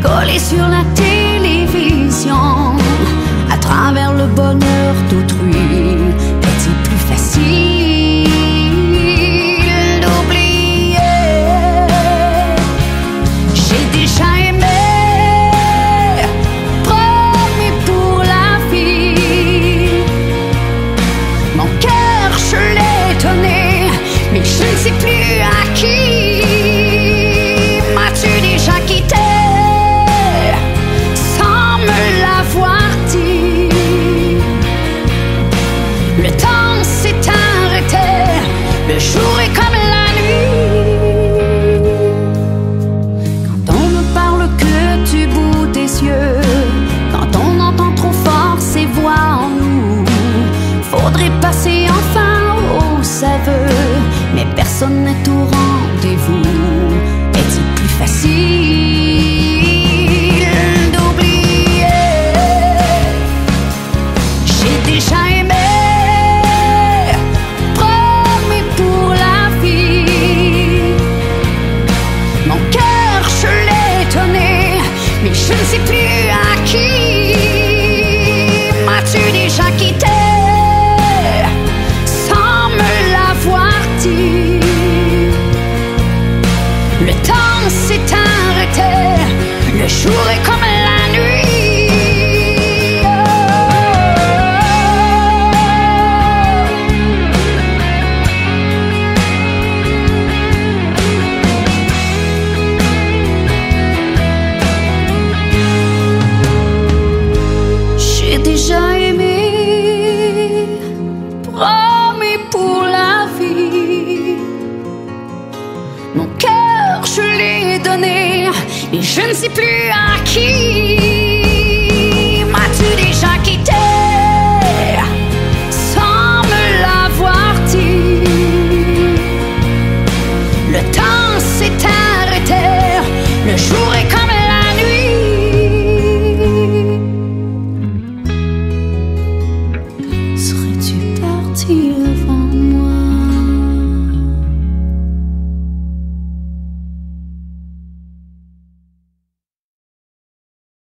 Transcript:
collé sur la télévision, à travers le bonheur d'autrui, est-il plus facile d'oublier? J'ai déjà aimé, promis pour la vie. Mon cœur, je l'ai donné, mais je ne sais plus à qui. M'as-tu déjà quitté sans me l'avoir dit? Le temps s'est arrêté, le jour est comme la nuit. Quand on ne parle que du bout des yeux, quand on entend trop fort ses voix en nous, faudrait passer enfin aux aveux, mais personne n'est au rendez-vous. Est-il plus facile d'oublier? J'ai déjà aimé, promis pour la vie. Mon cœur, je l'ai donné, mais je ne sais plus à qui. M'as-tu déjà quitté sans me l'avoir dit? Le temps s'est arrêté, le jour est comme la nuit. J'ai déjà aimé, promis pour la vie. Mon cœur, je l'ai donné, et je ne sais plus à qui. M'as-tu déjà quitté